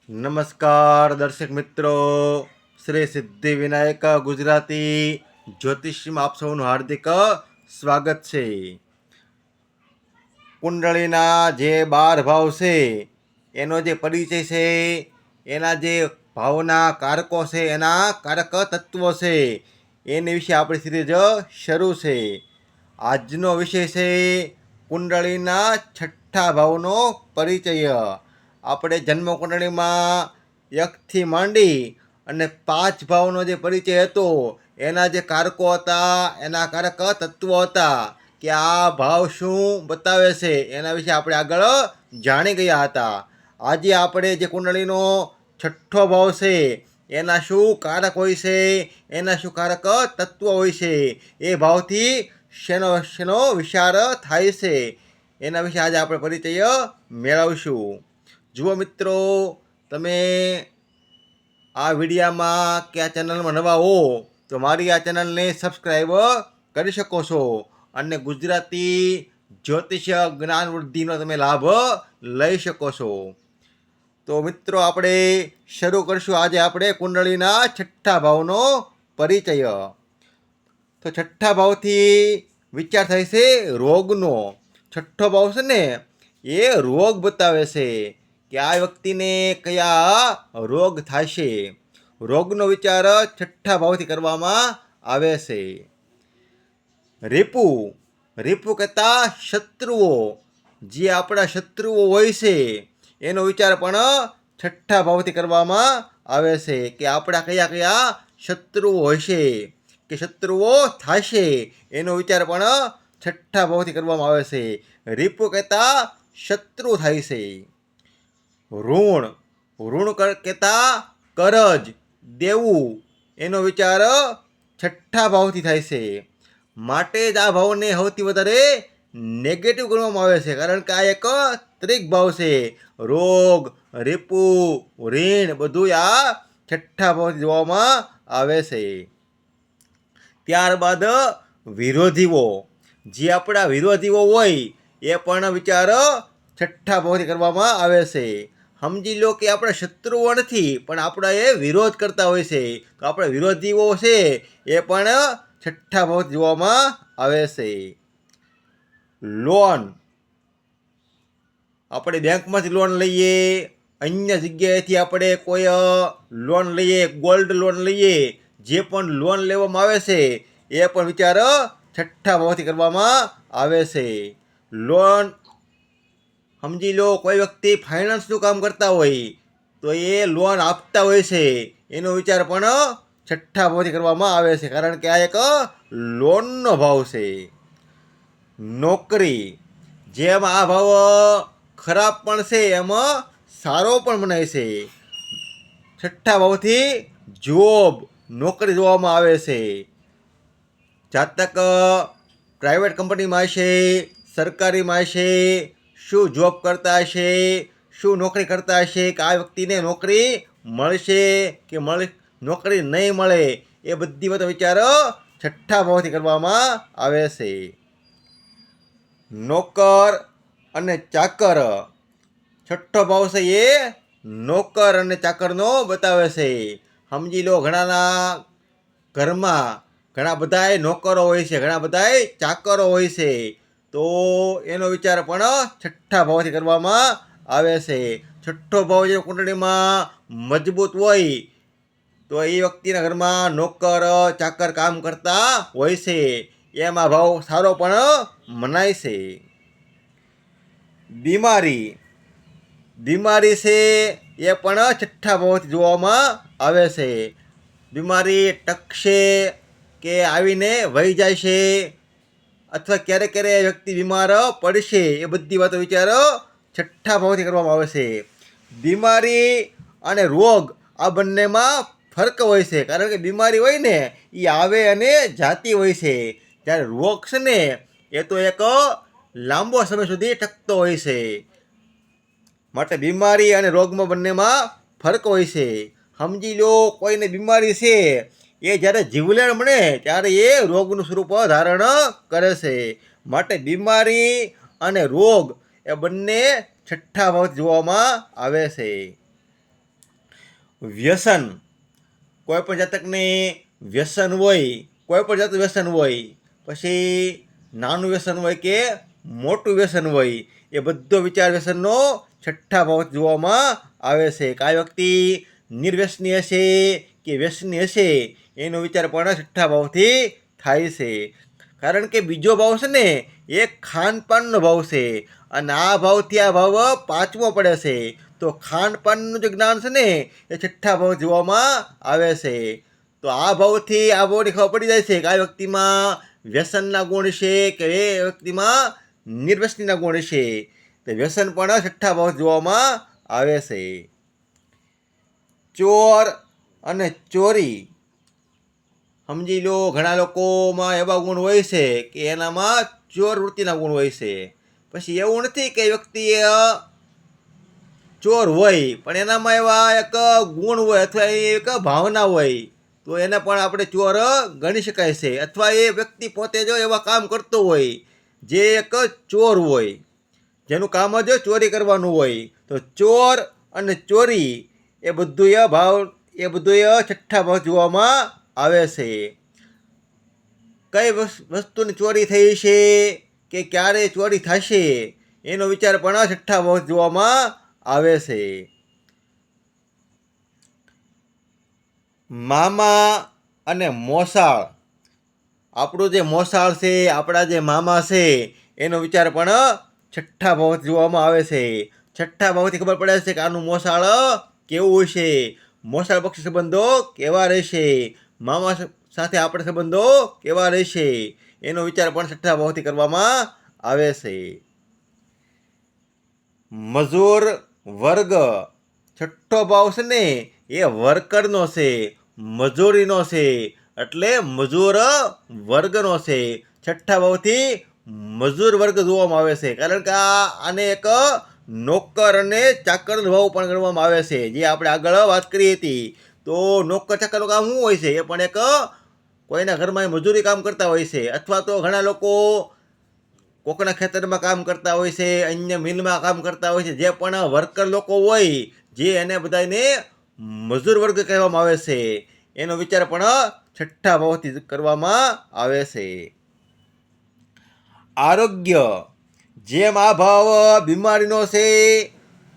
નમસ્કાર દર્શક મિત્રો, શ્રી સિદ્ધિવિનાયક ગુજરાતી જ્યોતિષમાં આપ સૌનું હાર્દિક સ્વાગત છે. કુંડળીના જે 12 ભાવ છે એનો જે પરિચય છે, એના જે ભાવના કારકો છે, એના કારક તત્વો છે, એની વિશે આપણી સિરીઝ શરૂ છે. આજનો વિષય છે કુંડળીના 6થા ભાવનો પરિચય. આપણે જન્મકુંડળીમાં 1થી માંડી અને 5 ભાવનો જે પરિચય હતો, એના જે કારકો હતા, એના કારક તત્વો હતા, કે આ ભાવ શું બતાવે છે એના વિશે આપણે આગળ જાણી ગયા હતા. આજે આપણે જે કુંડળીનો 6થો ભાવ છે એના શું કારક હોય છે, એના શું કારક તત્વો હોય છે, એ ભાવથી શેનો વિચાર થાય છે, એના વિશે આજે આપણે પરિચય મેળવશું. જુઓ મિત્રો, તમે આ વિડીયામાં કે આ ચેનલમાં નવા હો તો મારી આ ચેનલને સબસ્ક્રાઈબ કરી શકો છો અને ગુજરાતી જ્યોતિષ જ્ઞાન વૃદ્ધિનો તમે લાભ લઈ શકો છો. તો મિત્રો, આપણે શરૂ કરીશું આજે આપણે કુંડળીના 6થા ભાવનો પરિચય. તો 6થા ભાવથી વિચાર થાય છે રોગનો. 6થો ભાવ છે ને, એ રોગ બતાવે છે કે આ વ્યક્તિને કયા રોગ થશે. રોગનો વિચાર 6થા ભાવથી કરવામાં આવે છે. રીપુ કહેતા શત્રુઓ, જે આપણા શત્રુઓ હોય છે એનો વિચાર પણ 6થા ભાવથી કરવામાં આવે છે, કે આપણા કયા કયા શત્રુઓ હશે કે શત્રુઓ થશે, એનો વિચાર પણ 6થા ભાવથી કરવામાં આવે છે. રીપુ કહેતા શત્રુ થાય છે. ઋણ કહેતા કરજ, દેવું, એનો વિચાર 6થા ભાવથી થાય છે. માટે જ આ ભાવને સૌથી વધારે નેગેટિવ ગણવામાં આવે છે, કારણ કે આ એક ત્રિક ભાવ છે. રોગ, રીપુ, ઋણ બધું આ 6થા ભાવથી જોવામાં આવે છે. ત્યારબાદ વિરોધીઓ, જે આપણા વિરોધીઓ હોય એ પણ વિચાર 6થા ભાવથી કરવામાં આવે છે. સમજી લો કે આપણા શત્રુઓ નથી, પણ આપણા એ વિરોધ કરતા હોય છે, તો આપણા વિરોધીઓ છે એ પણ 6થા ભાવથી જોવામાં આવે છે. લોન, આપણે બેંકમાંથી લોન લઈએ, અન્ય જગ્યાએથી આપણે કોઈ લોન લઈએ, ગોલ્ડ લોન લઈએ, જે પણ લોન લેવામાં આવે છે એ પણ વિચાર 6થા ભાવથી કરવામાં આવે છે. લોન, સમજી લો કોઈ વ્યક્તિ ફાઇનાન્સનું કામ કરતા હોય તો એ લોન આપતા હોય છે, એનો વિચાર પણ 6થા ભાવથી કરવામાં આવે છે, કારણ કે આ એક લોનનો ભાવ છે. નોકરી, જેમ આ ભાવ ખરાબ પણ છે એમાં સારો પણ મનાય છે. 6થા ભાવથી જોબ, નોકરી જોવામાં આવે છે. જાતક પ્રાઇવેટ કંપનીમાં હશે, સરકારીમાં હશે, શું જોબ કરતા હશે, શું નોકરી કરતા હશે, કે આ વ્યક્તિને નોકરી મળશે કે નોકરી નહીં મળે, એ બધી બધા વિચારો 6થા ભાવથી કરવામાં આવે છે. નોકર અને ચાકર, 6થો ભાવ છે એ નોકર અને ચાકરનો બતાવે છે. સમજી લો ઘણાના ઘરમાં ઘણા બધાય નોકરો હોય છે, ઘણા બધાય ચાકરો હોય છે, તો એનો વિચાર પણ 6થા ભાવથી કરવામાં આવે છે. 6થો ભાવ જે કુંડળીમાં મજબૂત હોય તો એ વ્યક્તિના ઘરમાં નોકર ચાકર કામ કરતા હોય છે, એમાં ભાવ સારો પણ મનાય છે. બીમારી છે એ પણ 6થા ભાવથી જોવામાં આવે છે. બીમારી ટકશે કે આવીને વહી જાય છે, અથવા ક્યારેક ક્યારેક વ્યક્તિ બીમાર પડશે, એ બધી વાતો વિચારો 6થા ભાવથી કરવામાં આવે છે. બીમારી અને રોગ આ બંનેમાં ફરક હોય છે, કારણ કે બીમારી હોય ને એ આવે અને જાતી હોય છે, જ્યારે રોગ છે ને એ તો એક લાંબો સમય સુધી ટકતો હોય છે. માટે બીમારી અને રોગમાં બંનેમાં ફરક હોય છે. સમજી લો કોઈને બીમારી છે, એ જ્યારે જીવલેણ બને ત્યારે એ રોગનું સ્વરૂપ ધારણ કરે છે. માટે બીમારી અને રોગ એ બંને 6થા ભાવથી જોવામાં આવે છે. વ્યસન, કોઈ પણ જાતકને વ્યસન હોય, કોઈ પણ જાતનું વ્યસન હોય, પછી નાનું વ્યસન હોય કે મોટું વ્યસન હોય, એ બધો વિચાર વ્યસનનો છઠ્ઠા ભાવ જોવામાં આવે છે. કે આ વ્યક્તિ નિર્વ્યસની હશે કે વ્યસની હશે, એનો વિચાર પણ છઠ્ઠા ભાવથી થાય છે. કારણ કે બીજો ભાવ છે ને એ ખાનપાનનો ભાવ છે, અને આ ભાવથી આ ભાવ પાંચમો પડે છે. તો ખાનપાનનું જે જ્ઞાન છે ને એ છઠ્ઠા ભાવ જોવામાં આવે છે. તો આ ભાવથી આ ભાવની ખબર પડી જાય છે કે આ વ્યક્તિમાં વ્યસનના ગુણ છે કે એ વ્યક્તિમાં નિર્વ્યસનીના ગુણ છે. તો વ્યસન પણ છઠ્ઠા ભાવ જોવામાં આવે છે. ચોર અને ચોરી, સમજી લો ઘણા લોકોમાં એવા ગુણ હોય છે કે એનામાં ચોર વૃત્તિના ગુણ હોય છે. પછી એવું નથી કે વ્યક્તિ ચોર હોય પણ એનામાં એવા એક ગુણ હોય અથવા એક ભાવના હોય, તો એને પણ આપણે ચોર ગણી શકાય છે. અથવા એ વ્યક્તિ પોતે જો એવા કામ કરતો હોય જે એક ચોર હોય, જેનું કામ જ ચોરી કરવાનું હોય, તો ચોર અને ચોરી એ બધું છઠ્ઠા ભાવ જોવામાં આવે છે. કઈ વસ્તુની ચોરી થઈ છે કે ક્યારે ચોરી થશે એનો વિચાર પણ છઠ્ઠા ભાવ જોવામાં આવે છે. મામા અને મોસાળ, આપણું જે મોસાળ છે, આપણા જે મામા છે, એનો વિચાર પણ છઠ્ઠા ભાવ જોવામાં આવે છે. છઠ્ઠા ભાવથી ખબર પડે છે કે આનું મોસાળ કેવું હશે, મોસાળ પક્ષી સંબંધો કેવા રહેશે, મામા સાથે આપણે સંબંધો કેવા રહેશે, એનો વિચાર પણ છઠ્ઠા ભાવથી કરવામાં આવે છે. મજૂર વર્ગ, છઠ્ઠો ભાવ છે ને એ વર્કરનો છે, મજૂરીનો છે, એટલે મજૂર વર્ગનો છે. છઠ્ઠા ભાવથી મજૂર વર્ગ જોવામાં આવે છે. કારણ કે આને એક નોકર અને ચાકરનો ભાવ પણ ગણવામાં આવે છે, જે આપણે આગળ વાત કરી હતી. તો નોકર ચાકરનું કામ શું હોય છે, એ પણ એક કોઈના ઘરમાં મજૂરી કામ કરતા હોય છે, અથવા તો ઘણા લોકો કોકના ખેતરમાં કામ કરતા હોય છે, અન્ય મિલમાં કામ કરતા હોય છે. જે પણ વર્કર લોકો હોય, જે એને બધાને મજૂર વર્ગ કહેવામાં આવે છે, એનો વિચાર પણ છઠ્ઠા ભાવથી કરવામાં આવે છે. આરોગ્ય, જેમ આ ભાવ બીમારીનો છે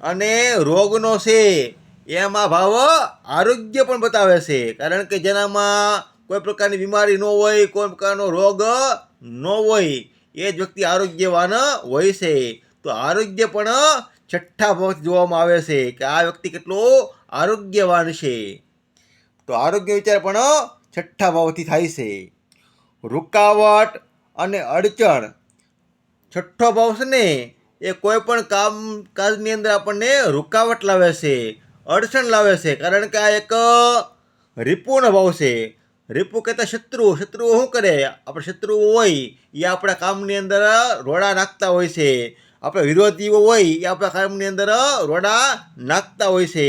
અને રોગનો છે, એમ આ ભાવ આરોગ્ય પણ બતાવે છે. કારણ કે જેનામાં કોઈ પ્રકારની બીમારી ન હોય, કોઈ પ્રકારનો રોગ ન હોય, એ જ વ્યક્તિ આરોગ્યવાન હોય છે. તો આરોગ્ય પણ છઠ્ઠા ભાવથી જોવામાં આવે છે કે આ વ્યક્તિ કેટલું આરોગ્યવાન છે. તો આરોગ્ય વિચાર પણ છઠ્ઠા ભાવથી થાય છે. રૂકાવટ અને અડચણ, છઠ્ઠો ભાવ છે ને એ કોઈ પણ કામકાજની અંદર આપણને રૂકાવટ લાવે છે, અડચણ લાવે છે. કારણ કે આ એક રીપુનો ભાવ છે. રીપુ કહેતા શત્રુઓ શું કરે, આપણે શત્રુઓ હોય એ આપણા કામની અંદર રોડા નાખતા હોય છે, આપણા વિરોધીઓ હોય એ આપણા કામની અંદર રોડા નાખતા હોય છે.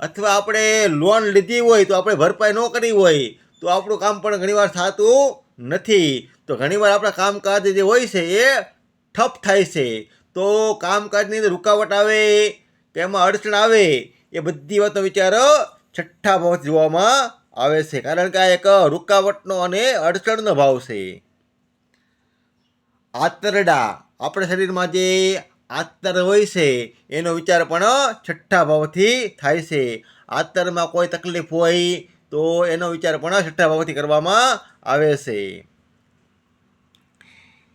અથવા આપણે લોન લીધી હોય તો આપણે ભરપાઈ ન કરી હોય તો આપણું કામ પણ ઘણીવાર થતું નથી. તો ઘણીવાર આપણા કામકાજ જે હોય છે એ ઠપ થાય છે. તો કામકાજની અંદર રૂકાવટ આવે, તેમાં અડચણ આવે, એ બધી વાતનો વિચાર છઠ્ઠા ભાવ જોવામાં આવે છે. કારણ કે આ એક રૂકાવટનો અને અડચણનો ભાવ છે. આંતરડા, આપણા શરીરમાં જે આંતર હોય છે એનો વિચાર પણ છઠ્ઠા ભાવથી થાય છે. આંતરમાં કોઈ તકલીફ હોય તો એનો વિચાર પણ છઠ્ઠા ભાવથી કરવામાં આવે છે.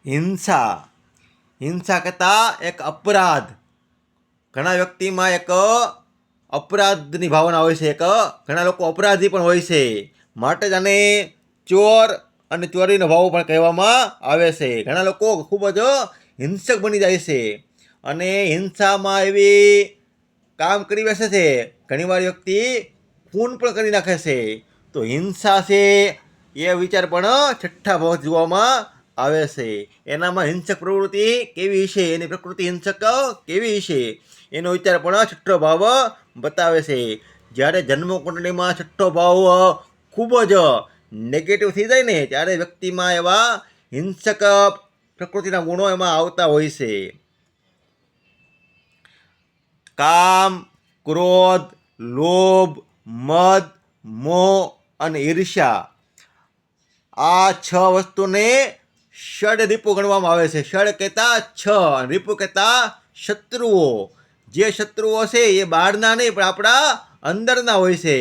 હિંસા, હિંસા કરતાં એક અપરાધ, ઘણા વ્યક્તિમાં એક અપરાધની ભાવના હોય છે, એક ઘણા લોકો અપરાધી પણ હોય છે, માટે જ આને ચોર અને ચોરીનો ભાવ પણ કહેવામાં આવે છે. ઘણા લોકો ખૂબ જ હિંસક બની જાય છે અને હિંસામાં એવી કામ કરી બેસે છે, ઘણીવાર વ્યક્તિ ખૂન પણ કરી નાખે છે. તો હિંસા છે એ વિચાર પણ છઠ્ઠા ભાવ જોવામાં આવે છે. એનામાં હિંસક પ્રવૃત્તિ કેવી છે, એની પ્રકૃતિ હિંસક કેવી છે, એનો વિચાર પણ છઠ્ઠો ભાવ બતાવે છે. જ્યારે જન્મકુંડળીમાં છઠ્ઠો ભાવ ખૂબ જ નેગેટિવ થઈ જાય ને, ત્યારે વ્યક્તિમાં એવા હિંસક પ્રકૃતિના ગુણો એમાં આવતા હોય છે. કામ, ક્રોધ, લોભ મદ, મોહ અને ઈર્ષ્યા. આ 6 વસ્તુને ષડ રીપુ ગણવામાં આવે છે. ષડ કહેતા 6, રીપુ કહેતા શત્રુઓ. જે શત્રુઓ છે એ બહારના નહીં પણ આપણા અંદરના હોય છે.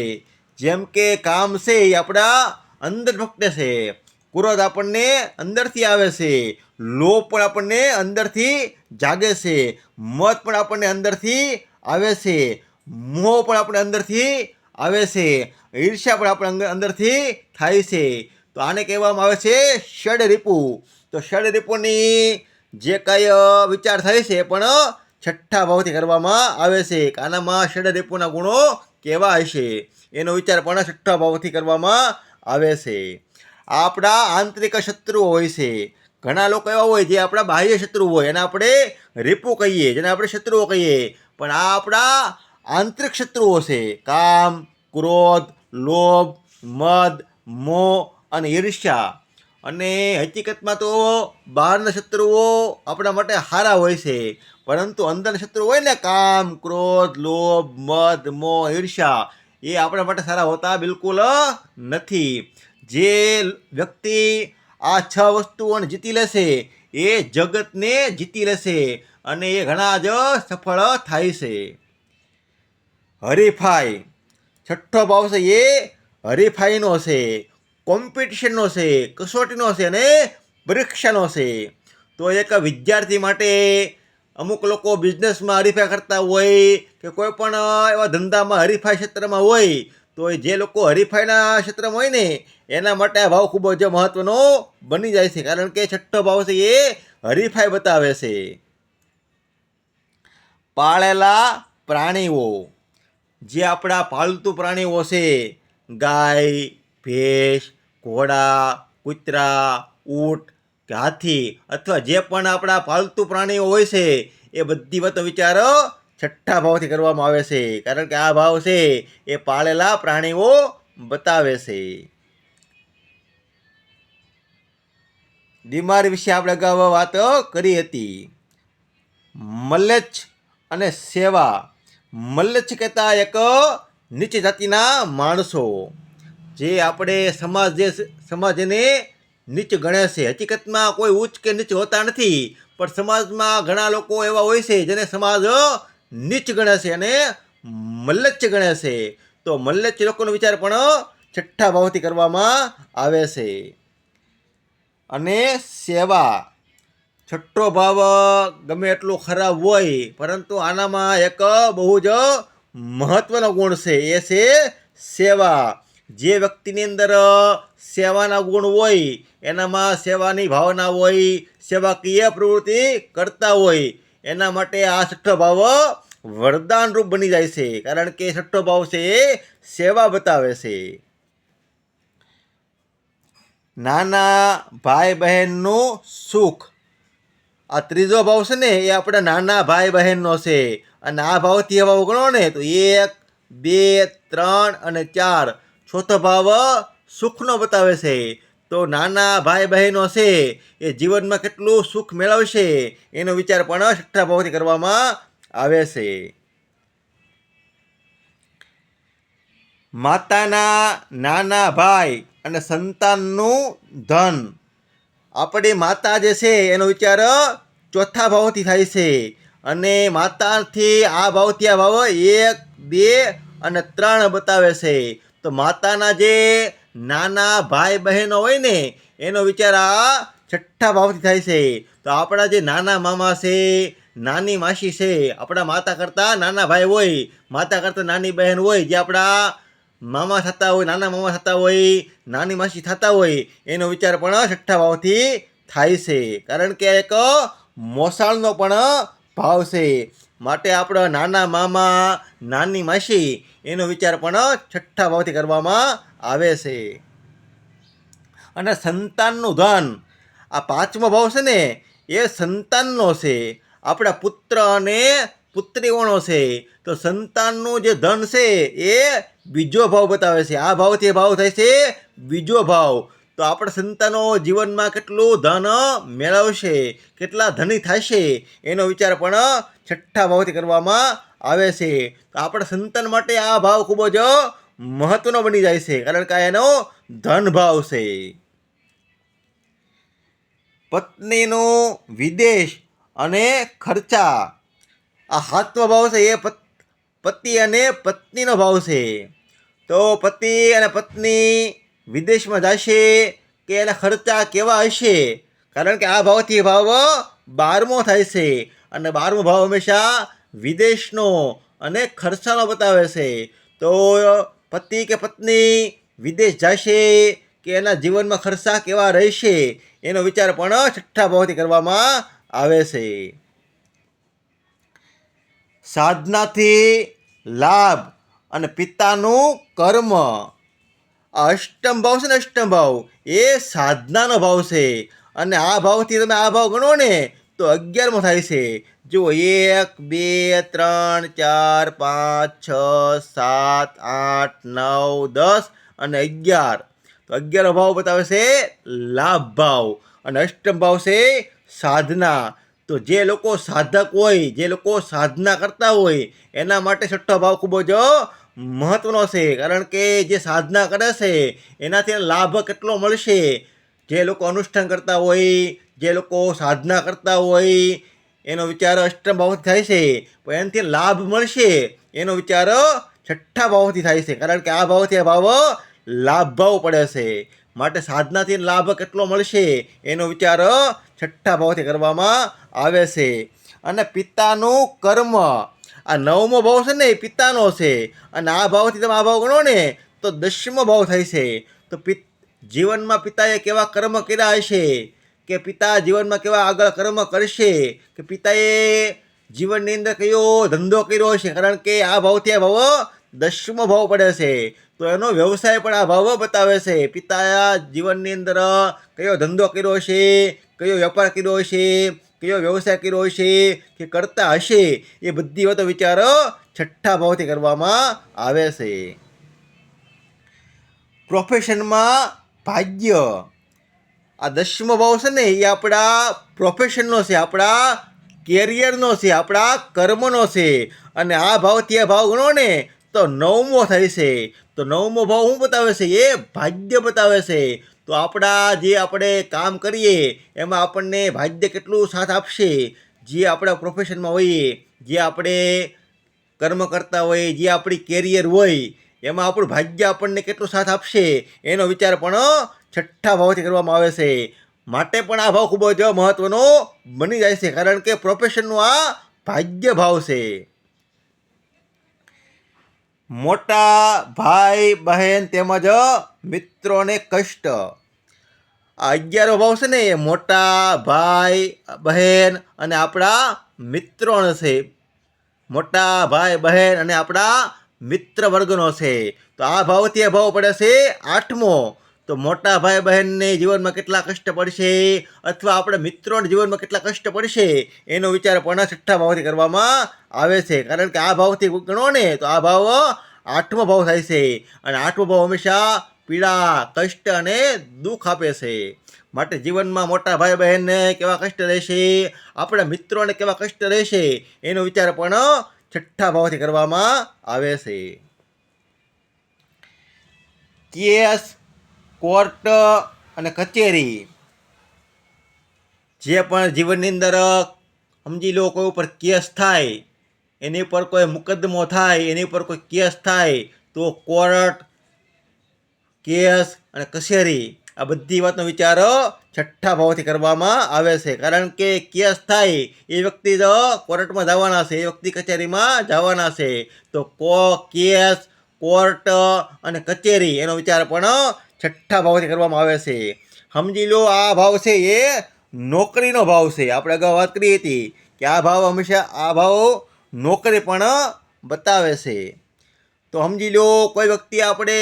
જેમ કે કામ છે એ આપણા અંદર ભટકે છે, ક્રોધ આપણને અંદરથી આવે છે, લોભ પણ આપણને અંદરથી જાગે છે, મદ પણ આપણને અંદરથી આવે છે, મોહ પણ આપણે અંદરથી આવે છે, ઈર્ષ્યા પણ આપણે અંદરથી થાય છે. તો આને કહેવામાં આવે છે ષડ રીપુ. તો ષડ રીપુની જે કાંઈ વિચાર થાય છે પણ છઠ્ઠા ભાવથી કરવામાં આવે છે. આનામાં ષડ રીપુના ગુણો કેવા હશે એનો વિચાર પણ છઠ્ઠા ભાવથી કરવામાં આવે છે. આપણા આંતરિક શત્રુઓ હોય છે. ઘણા લોકો એવા હોય જે આપણા બાહ્ય શત્રુ હોય એને આપણે રીપુ કહીએ, જેને આપણે શત્રુઓ કહીએ. પણ આ આપણા આંતરિક શત્રુઓ છે. કામ, ક્રોધ, લોભ, મદ, મોહ અને ઈર્ષ્યા. અને હકીકતમાં તો બહારના શત્રુઓ આપણા માટે સારા હોય છે, પરંતુ અંદરના શત્રુ હોય ને કામ, ક્રોધ, લોભ, મદ, મોહ, ઈર્ષ્યા, એ આપણા માટે સારા હોતા બિલકુલ નથી. જે વ્યક્તિ આ 6 વસ્તુઓને જીતી લેશે એ જગતને જીતી લેશે અને એ ઘણા જ સફળ થાય છે. હરીફાઈ. છઠ્ઠો ભાવ છે એ હરીફાઈનો છે, કોમ્પિટિશનનો છે, કસોટીનો છે અને પરીક્ષાનો છે. તો એક વિદ્યાર્થી માટે અમુક લોકો બિઝનેસમાં હરીફાઈ કરતા હોય કે કોઈ પણ એવા ધંધામાં હરીફાઈ ક્ષેત્રમાં હોય, તો જે લોકો હરીફાઈના ક્ષેત્રમાં હોય ને એના માટે આ ભાવ ખૂબ જ મહત્વનો બની જાય છે. કારણ કે છઠ્ઠો ભાવ છે એ હરીફાઈ બતાવે છે. પાળેલા પ્રાણીઓ. જે આપણા પાલતુ પ્રાણીઓ છે, ગાય, ભેંસ, ઘોડા, કૂતરા, ઊંટ કે હાથી અથવા જે પણ આપણા પાલતુ પ્રાણીઓ હોય છે એ બધી વાતો વિચારો છઠ્ઠા ભાવથી કરવામાં આવે છે. કારણ કે આ ભાવ છે એ પાળેલા પ્રાણીઓ બતાવે છે. બીમારી વિશે આપણે અગાઉ વાત કરી હતી. મલ્લેચ્છ અને સેવા. મલ્લેચ્છ કહેતા એક નીચ જાતિના માણસો, જે આપણે સમાજ એને નીચ ગણે છે. હકીકતમાં કોઈ ઉચ્ચ કે નીચ હોતા નથી, પણ સમાજમાં ઘણા લોકો એવા હોય છે જેને સમાજ નીચ ગણે છે અને મલ્લેચ્છ ગણે છે. તો મલ્લેચ્છ લોકોનો વિચાર પણ છઠ્ઠા ભાવથી કરવામાં આવે છે. અને સેવા. છઠ્ઠો ભાવ ગમે એટલો ખરાબ હોય પરંતુ આનામાં એક બહુ જ મહત્વનો ગુણ છે, એ છે સેવા. જે વ્યક્તિની અંદર સેવાના ગુણ હોય, એનામાં સેવાની ભાવના હોય, સેવાકીય પ્રવૃત્તિ કરતા હોય, એના માટે આ છઠ્ઠો ભાવ વરદાન રૂપ બની જાય છે. કારણ કે છઠ્ઠો ભાવ છે એ સેવા બતાવે છે. નાના ભાઈ બહેનનું સુખ. આ ત્રીજો ભાવ છે ને એ આપણા નાના ભાઈ બહેનનો છે. અને આ ભાવથી ભાવ ગણો ને તો 1, 2, 3 અને 4. ચોથો ભાવ સુખનો બતાવે છે. તો નાના ભાઈ બહેનો છે એ જીવનમાં કેટલું સુખ મેળવશે એનો વિચાર પણ છઠ્ઠા ભાવથી કરવામાં આવે છે. માતાના નાના ભાઈ અને સંતાનનું ધન. આપણી માતા જે છે એનો વિચાર ચોથા ભાવથી થાય છે. અને માતાથી આ ભાવથી આ ભાવ 1, 2 અને 3 બતાવે છે. તો માતાના જે નાના ભાઈ બહેનો હોય ને એનો વિચાર આ છઠ્ઠા ભાવથી થાય છે. તો આપણા જે નાના મામા છે, નાની માસી છે, આપણા માતા કરતાં નાના ભાઈ હોય, માતા કરતાં નાની બહેન હોય, જે આપણા મામા થતા હોય, નાના મામા થતા હોય, નાની માસી થતા હોય, એનો વિચાર પણ છઠ્ઠા ભાવથી થાય છે. કારણ કે એક મોસાળનો પણ ભાવ છે. માટે આપણા નાના મામા, નાની માસી એનો વિચાર પણ છઠ્ઠા ભાવથી કરવામાં આવે છે. અને સંતાનનું ધન. આ પાંચમો ભાવ છે ને એ સંતાનનો છે. આપણા પુત્ર અને પુત્રીઓનો છે. તો સંતાનનું જે ધન છે એ બીજો ભાવ બતાવે છે. આ ભાવથી ભાવ થાય છે બીજો ભાવ. તો આપણા સંતાનો જીવનમાં કેટલું ધન મેળવશે, કેટલા ધની થશે એનો વિચાર પણ છઠ્ઠા ભાવથી કરવામાં આવે છે. તો આપણા સંતાન માટે આ ભાવ ખૂબ જ મહત્વનો બની જાય છે, કારણ કે એનો ધન ભાવ છે. પત્નીનો વિદેશ અને ખર્ચા, આ સાતમો ભાવ છે એ પતિ અને પત્નીનો ભાવ છે. તો પતિ અને પત્ની વિદેશમાં જશે કે એના ખર્ચા કેવા હશે, કારણ કે આ ભાવથી ભાવ 12મો થાય છે, અને 12મો ભાવ હંમેશા વિદેશનો અને ખર્ચાનો બતાવે છે. તો પતિ કે પત્ની વિદેશ જશે કે એના જીવનમાં ખર્ચા કેવા રહેશે એનો વિચાર પણ છઠ્ઠા ભાવથી કરવામાં આવે છે. સાધનાથી લાભ અને પિતાનું કર્મ, આ અષ્ટમ ભાવ છે ને, અષ્ટમ ભાવ એ સાધનાનો ભાવ છે, અને આ ભાવથી તમે આ ભાવ ગણો ને તો 11મો થાય છે. જુઓ 1 2 3 4 5 6 7 8 9 10 અને 11. તો 11મો ભાવ બતાવે છે લાભ ભાવ, અને અષ્ટમ ભાવ છે સાધના. તો જે લોકો સાધક હોય, જે લોકો સાધના કરતા હોય એના માટે છઠ્ઠો ભાવ ખૂબ જ મહત્વનો છે, કારણ કે જે સાધના કરે છે એનાથી લાભ કેટલો મળશે. જે લોકો અનુષ્ઠાન કરતા હોય, જે લોકો સાધના કરતા હોય એનો વિચાર અષ્ટમ ભાવથી થાય છે, પણ એનાથી લાભ મળશે એનો વિચાર છઠ્ઠા ભાવથી થાય છે, કારણ કે આ ભાવથી આ ભાવ લાભ ભાવ પડે છે. માટે સાધનાથી લાભ કેટલો મળશે એનો વિચાર છઠ્ઠા ભાવથી કરવામાં આવે છે. અને પિતાનું કર્મ, આ 9મો ભાવ છે ને એ પિતાનો છે, અને આ ભાવથી તમે આ ભાવ ગણો ને તો 10મો ભાવ થાય છે. તો જીવનમાં પિતાએ કેવા કર્મ કર્યા હશે, કે પિતા જીવનમાં કેવા આગળ કર્મ કરશે, કે પિતાએ જીવનની અંદર કયો ધંધો કર્યો હશે, કારણ કે આ ભાવથી આ ભાવ 10મો ભાવ પડે છે. તો એનો વ્યવસાય પણ આ ભાવ બતાવે છે. પિતા જીવનની અંદર કયો ધંધો કર્યો હશે, કયો વેપાર કર્યો હશે, કયો વ્યવસાય કર્યો હશે કે કરતા હશે, એ બધી વાતો વિચારો છઠ્ઠા ભાવથી કરવામાં આવે છે. પ્રોફેશનમાં ભાગ્ય, આ 10મો ભાવ છે ને એ આપણા પ્રોફેશનનો છે, આપણા કેરિયરનો છે, આપણા કર્મનો છે, અને આ ભાવથી આ ભાવ ગણો ને તો 9મો થાય છે. તો 9મો ભાવ શું બતાવે છે, એ ભાગ્ય બતાવે છે. તો આપણા જે આપણે કામ કરીએ એમાં આપણને ભાગ્ય કેટલું સાથ આપશે, જે આપણા પ્રોફેશનમાં હોઈએ, જે આપણે કર્મ કરતા હોઈએ, જે આપણી કેરિયર હોય એમાં આપણું ભાગ્ય આપણને કેટલું સાથ આપશે એનો વિચાર પણ છઠ્ઠા ભાવથી કરવામાં આવે છે. માટે પણ આ ભાવ ખૂબ જ મહત્વનો બની જાય છે, કારણ કે પ્રોફેશનનું આ ભાગ્ય ભાવ છે. મોટા ભાઈ બહેન તેમજ મિત્રોને કષ્ટ, આ 11મો ભાવ છે ને એ મોટા ભાઈ બહેન અને આપણા મિત્રોનો છે. મોટા ભાઈ બહેન અને આપણા મિત્ર વર્ગનો છે. તો આ ભાવથી આ ભાવ પડે છે 8મો. તો મોટા ભાઈ બહેનને જીવનમાં કેટલા કષ્ટ પડશે, અથવા આપણા મિત્રોને જીવનમાં કેટલા કષ્ટ પડશે એનો વિચાર પણ છઠ્ઠા ભાવથી કરવામાં આવે છે, કારણ કે આ ભાવથી ગણો ને તો આ ભાવ 8મો ભાવ થાય છે, અને 8મો ભાવ હંમેશા પીડા, કષ્ટ અને દુઃખ આપે છે. માટે જીવનમાં મોટા ભાઈ બહેનને કેવા કષ્ટ રહેશે, આપણા મિત્રોને કેવા કષ્ટ રહેશે એનો વિચાર પણ છઠ્ઠા ભાવથી કરવામાં આવે છે. કેસ, કોર્ટ અને કચેરી, જે પણ જીવનની અંદર સમજી લો કોઈ ઉપર કેસ થાય, એની પર કોઈ મુકદ્દમો થાય, એની પર કોઈ કેસ થાય તો કોર્ટ, કેસ અને કચેરી આ બધી વાતનો વિચાર છઠ્ઠા ભાવથી કરવામાં આવે છે, કારણ કે કેસ થાય એ વ્યક્તિ કોર્ટમાં જવાના છે, એ વ્યક્તિ કચેરીમાં જવાના છે. તો કેસ, કોર્ટ અને કચેરી એનો વિચાર પણ છઠ્ઠા ભાવથી કરવામાં આવે છે. સમજી લો આ ભાવ છે એ નોકરીનો ભાવ છે. આપણે અગાઉ વાત કરી હતી કે આ ભાવ હંમેશા આ ભાવ નોકરી પણ બતાવે છે. તો સમજી લો કોઈ વ્યક્તિ આપણે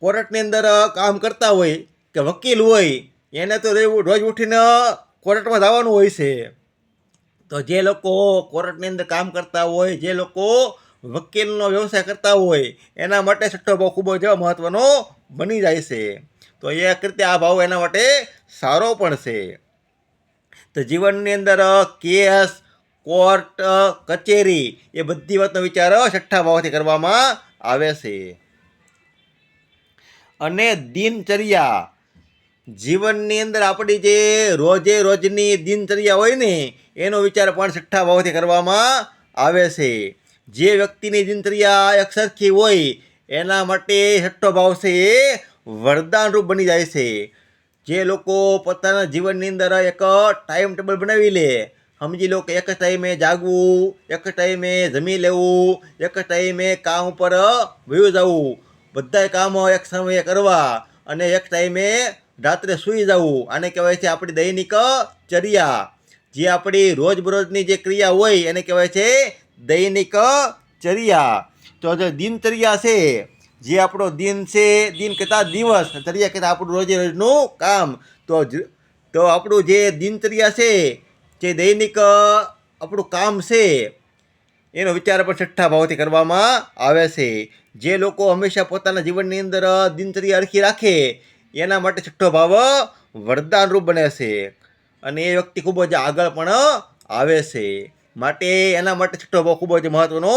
કોર્ટની અંદર કામ કરતા હોય કે વકીલ હોય, એને તો રોજ ઉઠીને કોર્ટમાં જવાનું હોય છે. તો જે લોકો કોર્ટની અંદર કામ કરતા હોય, જે લોકો વકીલનો વ્યવસાય કરતા હોય એના માટે છઠ્ઠો ભાવ ખૂબ જ મહત્વનો બની જાય છે. તો એ રીતે આ ભાવ એના માટે સારો પણ છે. તો જીવનની અંદર કેસ, કોર્ટ, કચેરી એ બધી વાતનો વિચાર છઠ્ઠા ભાવથી કરવામાં આવે છે. અને દિનચર્યા, જીવનની અંદર આપણી જે રોજે રોજની દિનચર્યા હોય ને એનો વિચાર પણ છઠ્ઠા ભાવથી કરવામાં આવે છે. જે વ્યક્તિની દિનચર્યા એક સરખી હોય એના માટે છઠ્ઠો ભાવ છે એ વરદાનરૂપ બની જાય છે. જે લોકો પોતાના જીવનની અંદર એક ટાઈમ ટેબલ બનાવી લે, સમજી લો કે એક જ ટાઈમે જાગવું, એક જ ટાઈમે જમી લેવું, એક જ ટાઈમે કામ ઉપર વયું જવું, બધાય કામો એક સમયે કરવા અને એક ટાઈમે રાત્રે સૂઈ જવું, આને કહેવાય છે આપણી દૈનિક ચર્યા. જે આપણી રોજબરોજની જે ક્રિયા હોય એને કહેવાય છે દૈનિક ચર્યા. તો જે દિનચર્યા છે, જે આપણો દિન છે, દિન કહેતા દિવસ, ચર્યા કહેતા આપણું રોજે રોજનું કામ. તો આપણું જે દિનચર્યા છે, જે દૈનિક આપણું કામ છે એનો વિચાર પણ છઠ્ઠા ભાવથી કરવામાં આવે છે. જે લોકો હંમેશા પોતાના જીવનની અંદર દિનચર્યા હરખી રાખે એના માટે છઠ્ઠો ભાવ વરદાનરૂપ બને છે અને એ વ્યક્તિ ખૂબ જ આગળ પણ આવે છે. માટે એના માટે છઠ્ઠો ભાવ ખૂબ જ મહત્વનો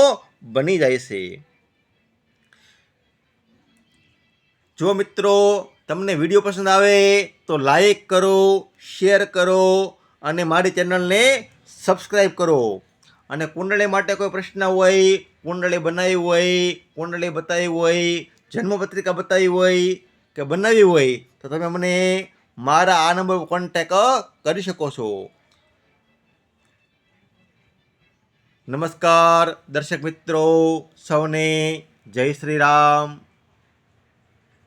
બની જાય છે. જો મિત્રો તમને વિડીયો પસંદ આવે તો લાઈક કરો, શેર કરો અને મારી ચેનલને સબસ્ક્રાઈબ કરો. અને કુંડળી માટે કોઈ પ્રશ્ન હોય, કુંડળી બનાવી હોય, કુંડળી બતાવી હોય, જન્મપત્રિકા બતાવી હોય કે બનાવી હોય તો તમે મને મારા આ નંબર પર કોન્ટેક કરી શકો છો. નમસ્કાર દર્શક મિત્રો, સૌને જય શ્રી રામ.